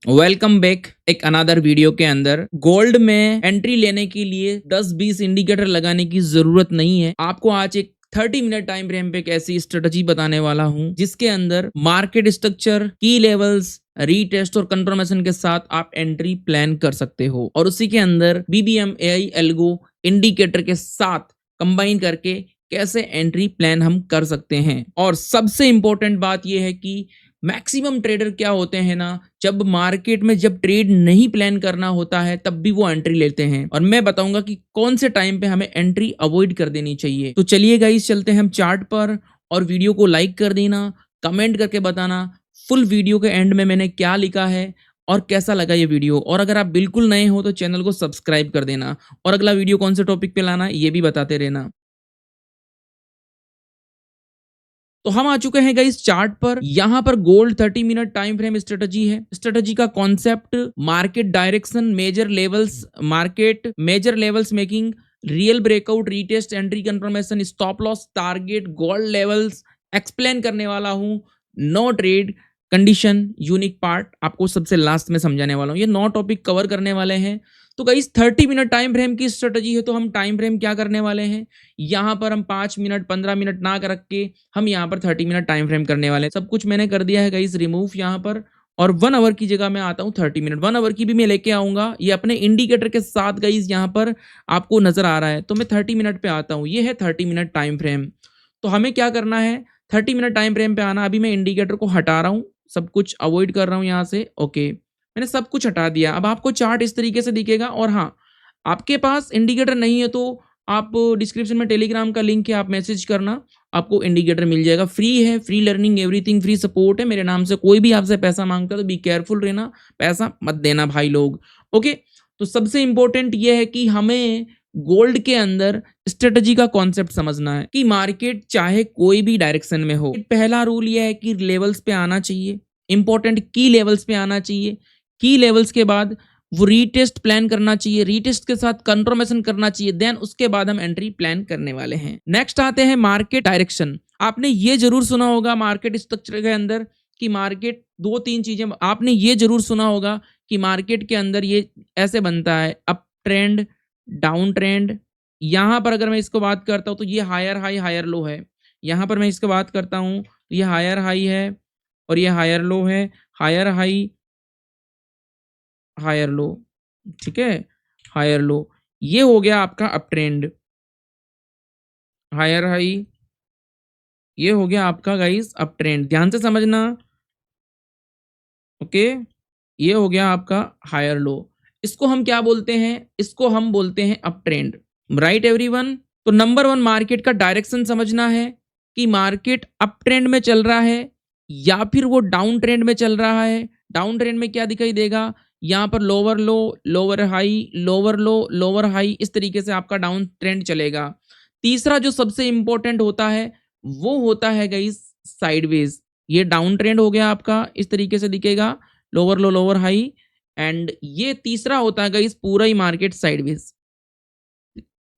Welcome back एक another video के अंदर। गोल्ड में एंट्री लेने के लिए 10-20 इंडिकेटर लगाने की जरूरत नहीं है। आपको आज एक 30 मिनट टाइम फ्रेम पे एक ऐसी स्ट्रेटजी बताने वाला हूं जिसके अंदर मार्केट स्ट्रक्चर, की लेवल्स, रीटेस्ट और कंफर्मेशन के साथ आप एंट्री प्लान कर सकते हो और उसी के अंदर बीबीएम एआई एल्गो इंडिकेटर के साथ कंबाइन करके कैसे एंट्री प्लान हम कर सकते हैं। और सबसे इंपॉर्टेंट बात यह है कि मैक्सिमम ट्रेडर क्या होते हैं ना, जब मार्केट में जब ट्रेड नहीं प्लान करना होता है तब भी वो एंट्री लेते हैं और मैं बताऊंगा कि कौन से टाइम पे हमें एंट्री अवॉइड कर देनी चाहिए। तो चलिए गाइस चलते हैं हम चार्ट पर और वीडियो को लाइक कर देना, कमेंट करके बताना फुल वीडियो के एंड में मैंने क्या लिखा है और कैसा लगा ये वीडियो। और अगर आप बिल्कुल नए हो तो चैनल को सब्सक्राइब कर देना और अगला वीडियो कौन से टॉपिक पे लाना ये भी बताते रहना। तो हम आ चुके हैं गाइस चार्ट पर। यहां पर gold 30 minute time frame strategy है। स्ट्रेटजी का concept market direction, major levels making, real breakout, retest, entry confirmation, stop loss, target, gold levels explain करने वाला हूं। No trade condition, unique part आपको सबसे लास्ट में समझाने वाला हूं। ये 9 टॉपिक कवर करने वाले हैं। तो गाइस 30 मिनट टाइम फ्रेम की स्ट्रेटजी है तो हम टाइम फ्रेम क्या करने वाले हैं, यहां पर हम 5 मिनट 15 मिनट ना कर के हम यहाँ पर 30 मिनट टाइम फ्रेम करने वाले हैं। सब कुछ मैंने कर दिया है गाइस रिमूव यहाँ पर और 1 आवर की जगह मैं आता हूँ 30 मिनट। 1 आवर की भी मैं लेके आऊंगा, ये अपने इंडिकेटर के साथ गाइस यहाँ पर आपको नजर आ रहा है। तो मैं 30 मिनट पे आता हूँ, ये है 30 मिनट टाइम फ्रेम। तो हमें क्या करना है, 30 मिनट टाइम फ्रेम पे आना। अभी मैं इंडिकेटर को हटा रहा हूँ, सब कुछ अवॉइड कर रहा हूँ यहाँ से। ओके, मैंने सब कुछ हटा दिया। अब आपको चार्ट इस तरीके से दिखेगा। और हाँ, आपके पास इंडिकेटर नहीं है तो आप डिस्क्रिप्शन में टेलीग्राम का लिंक है, आप मैसेज करना, आपको इंडिकेटर मिल जाएगा। फ्री है, free learning, everything free support है। मेरे नाम से कोई भी आपसे पैसा मांगता है तो बी केयरफुल रहना, पैसा मत देना भाई लोग। ओके, तो सबसे इंपॉर्टेंट ये है कि हमें गोल्ड के अंदर स्ट्रेटजी का कॉन्सेप्ट समझना है कि मार्केट चाहे कोई भी डायरेक्शन में हो, पहला रूल ये है कि लेवल्स पे आना चाहिए। इंपॉर्टेंट की लेवल्स पे आना चाहिए। की लेवल्स के बाद वो रीटेस्ट प्लान करना चाहिए, रीटेस्ट के साथ कंफर्मेशन करना चाहिए, देन उसके बाद हम एंट्री प्लान करने वाले हैं। नेक्स्ट आते हैं मार्केट डायरेक्शन। आपने ये जरूर सुना होगा मार्केट स्ट्रक्चर के अंदर कि मार्केट 2-3 चीजें आपने ये जरूर सुना होगा कि मार्केट के अंदर ये ऐसे बनता है, अप ट्रेंड, डाउन ट्रेंड। यहां पर अगर मैं इसको बात करता हूं तो ये हायर हाई हायर लो है। यहां पर मैं इसको बात करता हूं तो ये हायर हाई है और ये हायर लो है। हायर हाई, हायर लो, ठीक है, हायर लो। ये हो गया आपका अप ट्रेंड। हायर हाई, ये हो गया आपका गाइस अप ट्रेंड, ध्यान से समझना। ओके, ये हो गया आपका हायर लो। इसको हम क्या बोलते हैं, इसको हम बोलते हैं अप ट्रेंड। Right everyone. तो नंबर 1 मार्केट का डायरेक्शन समझना है कि मार्केट अप ट्रेंड में चल रहा है या फिर वो डाउन ट्रेंड में चल रहा है। डाउन ट्रेंड में क्या दिखाई देगा, यहाँ पर लोअर लो, लोअर हाई, लोअर लो, लोअर हाई, इस तरीके से आपका डाउन ट्रेंड चलेगा। तीसरा जो सबसे इंपॉर्टेंट होता है वो होता है गाइस साइडवेज। ये डाउन ट्रेंड हो गया आपका, इस तरीके से दिखेगा, lower low, lower high. And ये तीसरा होता है गाइस पूरा ही मार्केट साइडवेज,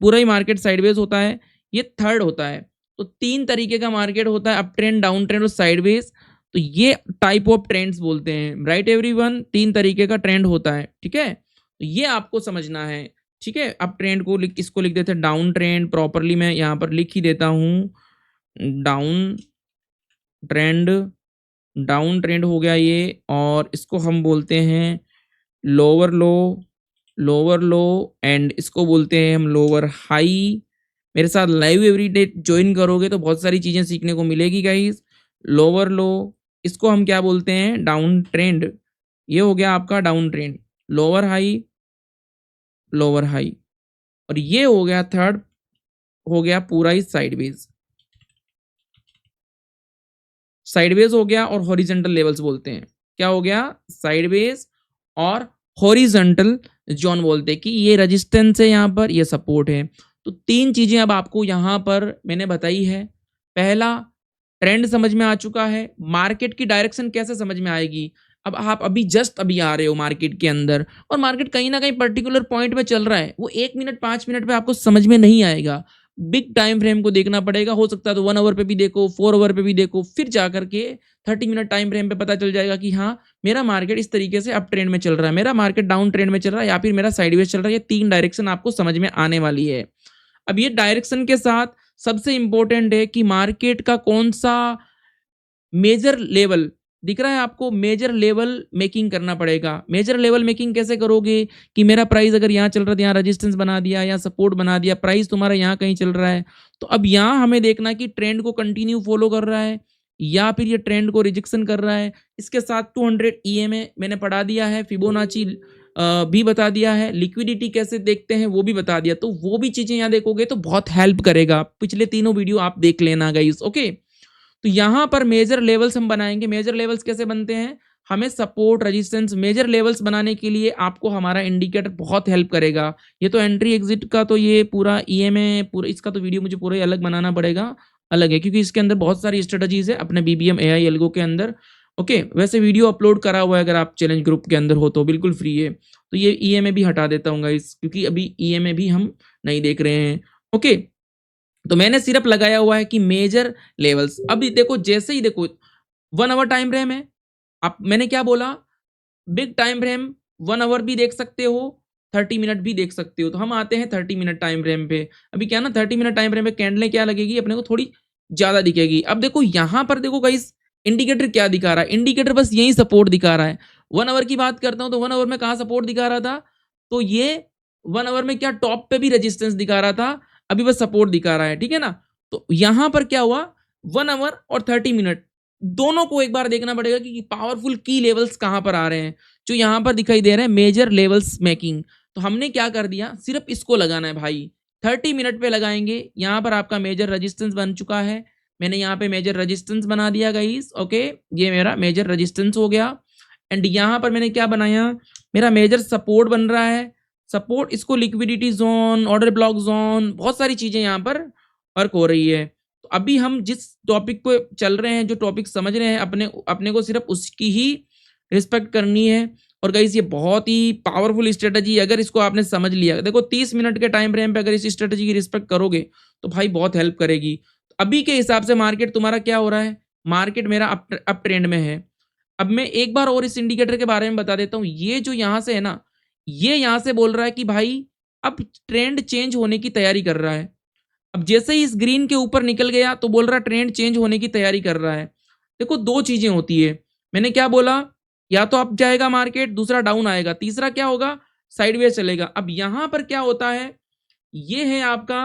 पूरा ही मार्केट साइडवेज होता है। ये थर्ड होता है। तो 3 तरीके का मार्केट होता है, अप ट्रेंड, डाउन ट्रेंड और साइडवेज। तो ये टाइप ऑफ ट्रेंड्स बोलते हैं। राइट एवरीवन, 3 तरीके का ट्रेंड होता है, ठीक है। तो ये आपको समझना है, ठीक है। अप ट्रेंड को लिख, इसको लिख देते हैं डाउन ट्रेंड, प्रॉपरली मैं यहाँ पर लिख ही देता हूँ डाउन ट्रेंड। डाउन ट्रेंड हो गया ये, और इसको हम बोलते हैं lower low, lower low, and इसको बोलते हैं हम लोअर हाई। मेरे साथ लाइव एवरीडे ज्वाइन करोगे तो बहुत सारी चीजें सीखने को मिलेगी गाइस। लोअर लो, इसको हम क्या बोलते हैं, डाउन ट्रेंड। ये हो गया आपका down trend. Lower high, lower high, और ये हो गया थर्ड, हो गया पूरा ही साइडवेज। साइडवेज हो गया और हॉरिजेंटल लेवल्स बोलते हैं। क्या हो गया, साइडवेज और हॉरिजेंटल जोन बोलते हैं कि ये रेजिस्टेंस है, यहाँ पर ये सपोर्ट है। तो 3 चीजें अब आपको यहाँ पर मैंने बताई है। पहला, ट्रेंड समझ में आ चुका है। मार्केट की डायरेक्शन कैसे समझ में आएगी, अब आप अभी जस्ट अभी आ रहे हो मार्केट के अंदर और मार्केट कहीं ना कहीं पर्टिकुलर पॉइंट में चल रहा है, वो 1 मिनट 5 मिनट पे आपको समझ में नहीं आएगा। बिग टाइम फ्रेम को देखना पड़ेगा। हो सकता है तो 1 आवर पे भी देखो, 4 आवर पे भी देखो, फिर जाकर के 30 मिनट टाइम फ्रेम पे पता चल जाएगा कि हाँ, मेरा मार्केट इस तरीके से अप ट्रेंड में चल रहा है, मेरा मार्केट डाउन ट्रेंड में चल रहा है या फिर मेरा साइडवेज चल रहा है। ये 3 डायरेक्शन आपको समझ में आने वाली है। अब ये डायरेक्शन के साथ सबसे इंपॉर्टेंट है कि मार्केट का कौन-सा मेजर लेवल दिख रहा है आपको, मेजर लेवल मेकिंग करना पड़ेगा। मेजर लेवल मेकिंग कैसे करोगे कि मेरा प्राइस अगर यहाँ चल रहा है तो यहाँ रेजिस्टेंस बना दिया, यहाँ सपोर्ट बना दिया, प्राइस तुम्हारा यहाँ कहीं चल रहा है, तो अब यहाँ हमें देखना है कि ट्रेंड को कंटिन्यू फॉलो कर रहा है या फिर ये ट्रेंड को रिजेक्शन कर रहा है। इसके साथ 200 ईएमए मैंने पढ़ा दिया है, फिबोनाची भी बता दिया है, लिक्विडिटी कैसे देखते हैं वो भी बता दिया, तो वो भी चीजें यहाँ देखोगे तो बहुत हेल्प करेगा। पिछले तीनों वीडियो आप देख लेना गाइस, ओके। तो यहाँ पर मेजर लेवल्स हम बनाएंगे। मेजर लेवल्स कैसे बनते हैं, हमें सपोर्ट रेजिस्टेंस मेजर लेवल्स बनाने के लिए आपको हमारा इंडिकेटर बहुत हेल्प करेगा। ये तो एंट्री एग्जिट का तो ये पूरा ईएमए पूरा इसका तो वीडियो मुझे पूरा ही अलग बनाना पड़ेगा, अलग है क्योंकि इसके अंदर बहुत सारी स्ट्रेटजीज है अपने बीबीएम एआई एल्गो के अंदर। ओके, वैसे वीडियो अपलोड करा हुआ है, अगर आप चैलेंज ग्रुप के अंदर हो तो बिल्कुल फ्री है। तो ये ईएमए भी हटा देता हूँ गाइस, क्योंकि अभी ईएमए भी हम नहीं देख रहे हैं। ओके, तो मैंने सिर्फ लगाया हुआ है कि मेजर लेवल्स। अभी देखो, जैसे ही देखो 1 आवर टाइम फ्रेम है, आप मैंने क्या बोला, बिग टाइम फ्रेम 1 आवर भी देख सकते हो, 30 मिनट भी देख सकते हो। तो हम आते हैं 30 मिनट टाइम फ्रेम पे। अभी क्या ना 30 मिनट टाइम फ्रेम पे कैंडलें क्या लगेगी अपने को, थोड़ी ज्यादा दिखेगी। अब देखो यहाँ पर देखो गाइस, इंडिकेटर क्या दिखा रहा है, इंडिकेटर बस यही सपोर्ट दिखा रहा है। 1 आवर की बात करता हूं तो 1 आवर में कहाँ सपोर्ट दिखा रहा था, तो ये 1 आवर में क्या टॉप पे भी रेजिस्टेंस दिखा रहा था, अभी बस सपोर्ट दिखा रहा है, ठीक है ना। तो यहां पर क्या हुआ, 1 आवर और 30 मिनट दोनों को एक बार देखना पड़ेगा कि पावरफुल की लेवल्स कहां पर आ रहे हैं, जो यहां पर दिखाई दे रहे हैं मेजर लेवल्स मेकिंग। तो हमने क्या कर दिया, सिर्फ इसको लगाना है भाई, 30 मिनट पे लगाएंगे। यहां पर आपका मेजर रेजिस्टेंस बन चुका है, मैंने यहाँ पे मेजर रेजिस्टेंस बना दिया गाइस, ओके, ये मेरा मेजर रेजिस्टेंस हो गया। एंड यहाँ पर मैंने क्या बनाया, मेरा मेजर सपोर्ट बन रहा है, सपोर्ट, इसको liquidity zone, order block zone, बहुत सारी चीजें यहाँ पर वर्क हो रही है। तो अभी हम जिस टॉपिक पे चल रहे हैं, जो टॉपिक समझ रहे हैं, अपने को सिर्फ उसकी ही रिस्पेक्ट करनी है। और गाइस ये बहुत ही पावरफुल स्ट्रेटजी, अगर इसको आपने समझ लिया, देखो 30 मिनट के टाइम फ्रेम पे अगर इस स्ट्रेटजी की रिस्पेक्ट करोगे तो भाई बहुत हेल्प करेगी। अभी के हिसाब से मार्केट तुम्हारा क्या हो रहा है, मार्केट मेरा अप ट्रेंड में है। अब मैं एक बार और इस इंडिकेटर के बारे में बता देता हूं, ये जो यहां से है ना, ये यहां से बोल रहा है कि भाई अब ट्रेंड चेंज होने की तैयारी कर रहा है। अब जैसे ही इस ग्रीन के ऊपर निकल गया तो बोल रहा है ट्रेंड चेंज होने की तैयारी कर रहा है। देखो दो चीजें होती है, मैंने क्या बोला, या तो अप जाएगा मार्केट, दूसरा डाउन आएगा, तीसरा क्या होगा, साइडवेज चलेगा। अब यहां पर क्या होता है, ये है आपका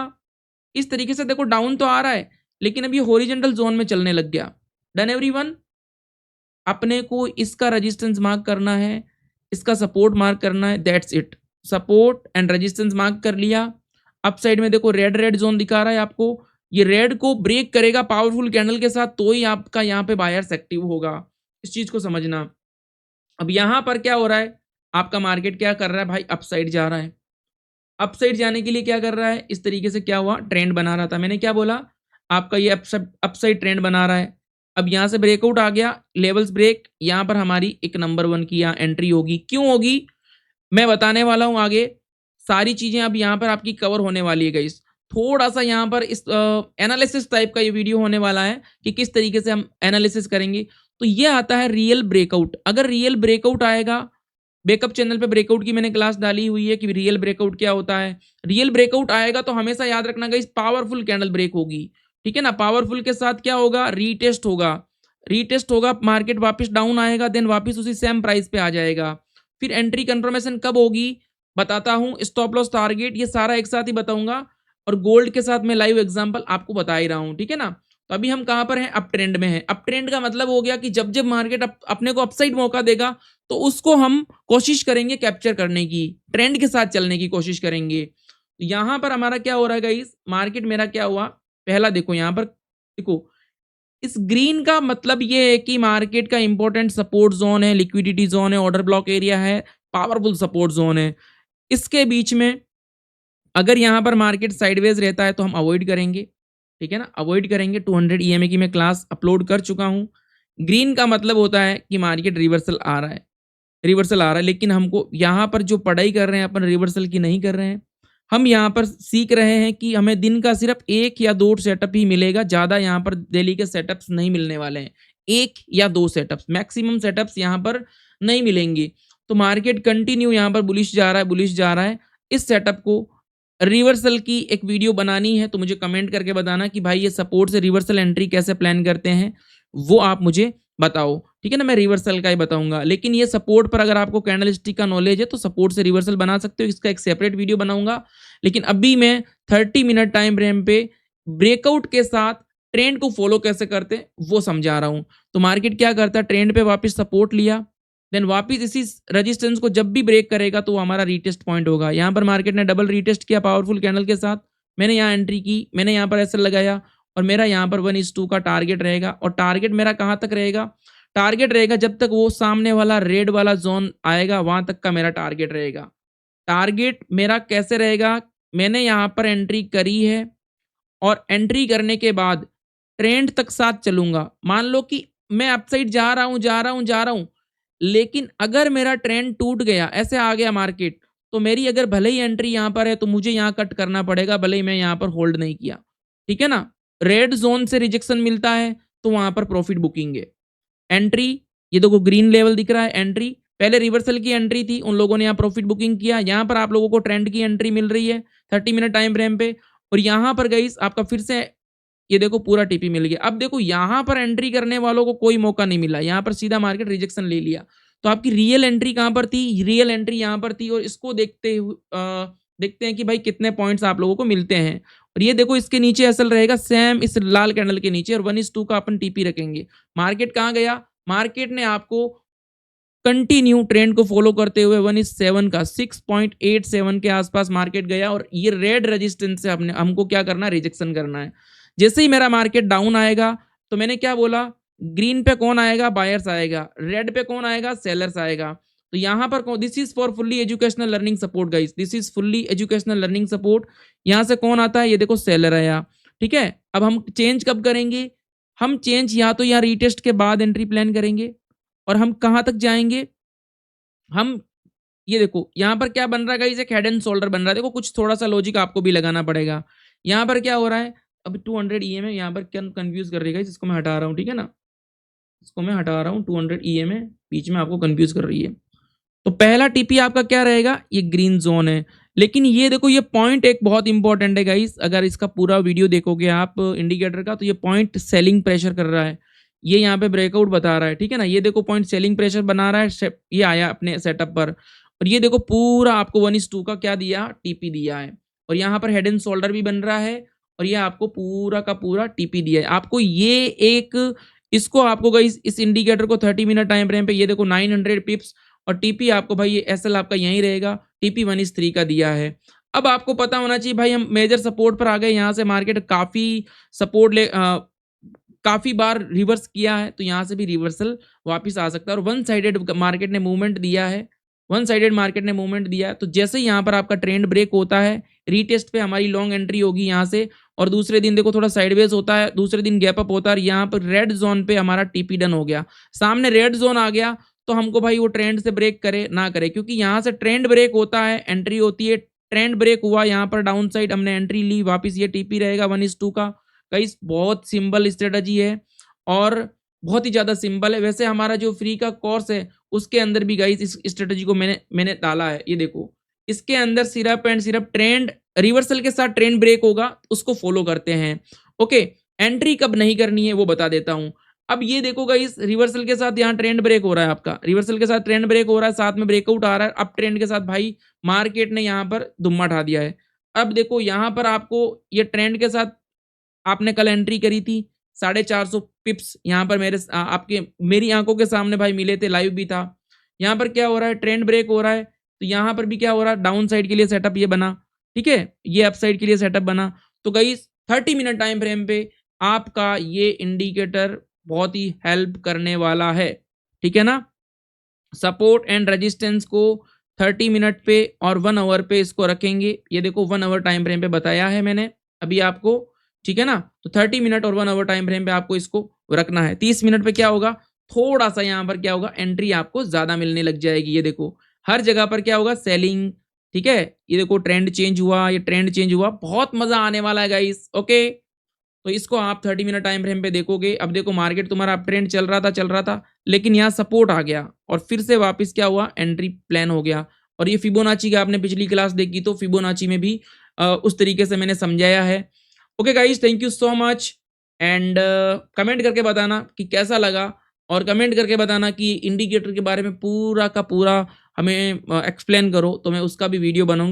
इस तरीके से, देखो डाउन तो आ रहा है लेकिन अब ये हॉरिजॉन्टल जोन में चलने लग गया। डन एवरीवन, अपने को इसका रेजिस्टेंस मार्क करना है, इसका सपोर्ट मार्क करना है, that's it. Support and resistance mark कर लिया। अप साइड में देखो रेड रेड जोन दिखा रहा है आपको, ये रेड को ब्रेक करेगा पावरफुल कैंडल के साथ, तो ही आपका यहाँ पे बायर्स एक्टिव होगा, इस चीज को समझना। अब यहाँ पर क्या हो रहा है, आपका मार्केट क्या कर रहा है भाई, अप साइड जा रहा है। अप साइड जाने के लिए क्या कर रहा है, इस तरीके से क्या हुआ, ट्रेंड बना रहा था, मैंने क्या बोला, आपका ये अप साइड ट्रेंड बना रहा है। अब यहाँ से ब्रेकआउट आ गया, लेवल्स ब्रेक, यहाँ पर हमारी एक नंबर 1 की यहाँ एंट्री होगी। क्यों होगी मैं बताने वाला हूँ आगे, सारी चीजें अब यहाँ पर आपकी कवर होने वाली है गाइस। थोड़ा सा यहाँ पर इस एनालिसिस टाइप का ये वीडियो होने वाला है कि किस तरीके से हम एनालिसिस करेंगे। तो ये आता है रियल ब्रेकआउट। अगर रियल ब्रेकआउट आएगा, बैकअप चैनल पे ब्रेकआउट की मैंने क्लास डाली हुई है कि रियल ब्रेकआउट क्या होता है। रियल ब्रेकआउट आएगा तो हमेशा याद रखना गाइस, पावरफुल कैंडल ब्रेक होगी, ठीक है ना। पावरफुल के साथ क्या होगा, रीटेस्ट होगा, रीटेस्ट होगा, मार्केट वापस डाउन आएगा, देन वापस उसी सेम प्राइस पे आ जाएगा। फिर एंट्री कंफर्मेशन कब होगी बताता हूँ, स्टॉप लॉस टारगेट ये सारा एक साथ ही बताऊंगा, और गोल्ड के साथ मैं लाइव एग्जांपल आपको बता ही रहा हूँ, ठीक है ना। तो अभी हम कहां पर हैं, अप ट्रेंड में हैं। अप ट्रेंड का मतलब हो गया कि जब जब मार्केट अपने को अपसाइड मौका देगा तो उसको हम कोशिश करेंगे कैप्चर करने की, ट्रेंड के साथ चलने की कोशिश करेंगे। तो यहां पर हमारा क्या हो रहा है गाइस, मार्केट मेरा क्या हुआ, पहला देखो यहां पर, देखो इस ग्रीन का मतलब ये है कि मार्केट का इंपॉर्टेंट सपोर्ट जोन है, लिक्विडिटी जोन है, ऑर्डर ब्लॉक एरिया है, पावरफुल सपोर्ट जोन है। इसके बीच में अगर यहां पर मार्केट साइडवेज रहता है तो हम अवॉइड करेंगे, ठीक है ना, अवॉइड करेंगे। 200 ईएमए की मैं क्लास अपलोड कर चुका हूं। ग्रीन का मतलब होता है कि मार्केट रिवर्सल आ रहा है, रिवर्सल आ रहा है, लेकिन हमको यहां पर जो पढ़ाई कर रहे हैं अपन रिवर्सल की नहीं कर रहे हैं, हम यहाँ पर सीख रहे हैं कि हमें दिन का सिर्फ 1 या 2 सेटअप ही मिलेगा, ज़्यादा यहाँ पर डेली के सेटअप्स नहीं मिलने वाले हैं। 1 या 2 सेटअप्स, मैक्सिमम सेटअप्स यहाँ पर नहीं मिलेंगे। तो मार्केट कंटिन्यू यहाँ पर बुलिश जा रहा है, बुलिश जा रहा है। इस सेटअप को रिवर्सल की एक वीडियो बनानी है, तो मुझे कमेंट करके बताना कि भाई ये सपोर्ट से रिवर्सल एंट्री कैसे प्लान करते हैं, वो आप मुझे बताओ, ठीक है ना? मैं रिवर्सल का ही बताऊँगा। लेकिन ये सपोर्ट पर अगर आपको कैंडलस्टिक का नॉलेज है, तो सपोर्ट से रिवर्सल बना सकते हो, इसका एक सेपरेट वीडियो बनाऊँगा। लेकिन अभी मैं 30 मिनट टाइम फ्रेम पे ब्रेकआउट के साथ ट्रेंड को फॉलो कैसे करते हैं, वो समझा रहा हूँ। तो मार्केट क्या करता है, ट्रेंड पे वापस सपोर्ट लिया, देन वापस इसी रेजिस्टेंस को जब भी ब्रेक करेगा तो वो हमारा रीटेस्ट पॉइंट होगा। यहाँ पर मार्केट ने डबल रीटेस्ट किया पावरफुल कैंडल के साथ। मैंने यहाँ एंट्री की, मैंने यहाँ पर एसएल लगाया और मेरा यहाँ पर 1:2 का टारगेट रहेगा। और टारगेट मेरा कहाँ तक रहेगा? टारगेट रहेगा जब तक वो सामने वाला रेड वाला ज़ोन आएगा, वहाँ तक का मेरा टारगेट रहेगा। टारगेट मेरा कैसे रहेगा? मैंने यहाँ पर एंट्री करी है और एंट्री करने के बाद ट्रेंड तक साथ चलूँगा। मान लो कि मैं अपसाइड जा रहा हूँ, जा रहा हूँ, जा रहा हूँ, लेकिन अगर मेरा ट्रेंड टूट गया, ऐसे आ गया मार्केट, तो मेरी अगर भले ही एंट्री यहाँ पर है, तो मुझे यहाँ कट करना पड़ेगा, भले ही मैं यहाँ पर होल्ड नहीं किया। ठीक है ना? रेड ज़ोन से रिजेक्शन मिलता है, तो वहाँ पर प्रॉफिट बुकिंग है। एंट्री, ये देखो ग्रीन लेवल दिख रहा है, एंट्री पहले रिवर्सल की एंट्री थी, उन लोगों ने यहाँ प्रॉफिट बुकिंग किया। यहाँ पर आप लोगों को ट्रेंड की एंट्री मिल रही है 30 मिनट टाइम फ्रेम पे, और यहाँ पर गाइस आपका फिर से ये देखो पूरा टीपी मिल गया। अब देखो यहाँ पर एंट्री करने वालों को कोई मौका नहीं मिला, यहाँ पर सीधा मार्केट रिजेक्शन ले लिया। तो आपकी रियल एंट्री कहाँ पर थी? रियल एंट्री यहाँ पर थी, और इसको देखते हैं कि भाई कितने पॉइंट्स आप लोगों को मिलते हैं। और ये देखो इसके नीचे असल रहेगा सेम इस लाल कैंडल के नीचे, और 1:2 का अपन टीपी रखेंगे। मार्केट कहाँ गया? मार्केट ने आपको कंटिन्यू ट्रेंड को फॉलो करते हुए 1:7 का 6.87 के आसपास मार्केट गया, और ये रेड रेजिस्टेंस से हमको क्या करना है? रिजेक्शन करना है। जैसे ही मेरा मार्केट डाउन आएगा, तो मैंने क्या बोला? ग्रीन पे कौन आएगा? बायर्स आएगा। रेड पे कौन आएगा? सेलर्स आएगा। तो यहाँ पर this is for fully educational learning support guys, this is fully educational learning support. यहाँ से कौन आता है? ये देखो सेलर आया। ठीक है, अब हम चेंज कब करेंगे? हम चेंज या तो यहाँ रीटेस्ट के बाद एंट्री प्लान करेंगे, और हम कहाँ तक जाएंगे? हम ये देखो यहाँ पर क्या बन रहा है गाइस? एक हेड एंड शोल्डर बन रहा है। देखो कुछ थोड़ा सा लॉजिक आपको भी लगाना पड़ेगा। यहाँ पर क्या हो रहा है? अब 200 ईएम है, यहाँ पर क्या कंफ्यूज कर रही है गाइस? इसको मैं हटा रहा हूँ, ठीक है ना? इसको मैं हटा रहा हूँ, 200 ईएम है, बीच में आपको कंफ्यूज कर रही है। तो पहला टीपी आपका क्या रहेगा? ये ग्रीन जोन है। लेकिन ये देखो, ये पॉइंट एक बहुत इंपॉर्टेंट है गाइस। अगर इसका पूरा वीडियो देखोगे आप इंडिकेटर का, तो ये पॉइंट सेलिंग प्रेशर कर रहा है। ये यहाँ पे ब्रेकआउट बता रहा है, ठीक है ना? ये देखो पॉइंट सेलिंग प्रेशर बना रहा है, ये आया अपने सेटअप पर। और ये देखो पूरा आपको 1:2 का क्या दिया? टीपी दिया है। और यहाँ पर हेड एंड शोल्डर भी बन रहा है, और ये आपको पूरा का पूरा टीपी दिया है। आपको ये एक, इसको आपको गाइस इस इंडिकेटर को 30 मिनट टाइम फ्रेम पे, ये देखो 900 पिप्स, और टीपी आपको भाई ये एसएल आपका यहीं रहेगा, टीपी 1:3 का दिया है। अब आपको पता होना चाहिए भाई, हम मेजर सपोर्ट पर आ गए। यहाँ से मार्केट काफी सपोर्ट काफी बार रिवर्स किया है, तो यहाँ से भी रिवर्सल वापस आ सकता है। और वन साइडेड मार्केट ने मूवमेंट दिया है, वन साइडेड मार्केट ने मूवमेंट दिया है। तो जैसे ही यहाँ पर आपका ट्रेंड ब्रेक होता है, रीटेस्ट पे हमारी लॉन्ग एंट्री होगी यहाँ से, और दूसरे दिन देखो थोड़ा साइडवेज होता है, दूसरे दिन गैप अप होता है, यहाँ पर रेड जोन पे हमारा टीपी डन हो गया। सामने रेड जोन आ गया, तो हमको भाई वो ट्रेंड से ब्रेक करे ना करे, क्योंकि यहाँ से ट्रेंड ब्रेक होता है, एंट्री होती है। ट्रेंड ब्रेक हुआ यहाँ पर डाउन साइड, हमने एंट्री ली, वापस ये टीपी रहेगा 1:2 का। गाइस बहुत सिंपल स्ट्रेटजी है, और बहुत ही ज्यादा सिंपल है। वैसे हमारा जो फ्री का कोर्स है, उसके अंदर भी गाइस इस स्ट्रेटजी को मैंने डाला है। ये देखो, इसके अंदर सिर्फ एंड सिर्फ ट्रेंड रिवर्सल के साथ ट्रेंड ब्रेक होगा, उसको फॉलो करते हैं। ओके, एंट्री कब नहीं करनी है वो बता देता हूं। अब ये देखो गाइस, रिवर्सल के साथ यहाँ ट्रेंड ब्रेक हो रहा है, आपका रिवर्सल के साथ ट्रेंड ब्रेक हो रहा है, साथ में ब्रेकआउट आ रहा है। अब ट्रेंड के साथ भाई मार्केट ने यहाँ पर दुम्मा उठा दिया है। अब देखो यहाँ पर आपको ये ट्रेंड के साथ आपने कल एंट्री करी थी, 450 पिप्स यहाँ पर आपके मेरी आंखों के सामने भाई मिले थे, लाइव भी था। यहाँ पर क्या हो रहा है? ट्रेंड ब्रेक हो रहा है, तो यहाँ पर भी क्या हो रहा है? डाउन साइड के लिए सेटअप ये बना, ठीक है, ये अप साइड के लिए सेटअप बना। तो गाइस 30 मिनट टाइम फ्रेम पे आपका ये इंडिकेटर बहुत ही हेल्प करने वाला है, ठीक है ना? सपोर्ट एंड रेजिस्टेंस को 30 मिनट पे और 1 आवर पे इसको रखेंगे। ये देखो 1 आवर टाइम फ्रेम पे बताया है मैंने अभी आपको, ठीक है ना? तो 30 मिनट और 1 आवर टाइम फ्रेम पे आपको इसको रखना है। 30 मिनट पे क्या होगा? थोड़ा सा यहाँ पर क्या होगा? एंट्री आपको ज्यादा मिलने लग जाएगी। ये देखो हर जगह पर क्या होगा? सेलिंग, ठीक है? ये देखो ट्रेंड चेंज हुआ, ये ट्रेंड चेंज हुआ, बहुत मज़ा आने वाला है गाइस, ओके? तो इसको आप 30 मिनट टाइम फ्रेम पे देखोगे, अब देखो मार्केट तुम्हारा अप ट्रेंड चल रहा था, लेकिन यहाँ सपोर्ट आ गया और फिर से वापस क्या हुआ, एंट्री प्लान हो गया। और ये फिबोनाची का आपने पिछली क्लास देखी तो फिबोनाची में भी उस तरीके से मैंने समझाया है। Okay guys, thank you so much and comment करके बताना कि कैसा लगा और कमेंट करके बताना कि इंडिकेटर के बारे में पूरा का पूरा हमें एक्सप्लेन करो, तो मैं उसका भी वीडियो बनाऊँगा।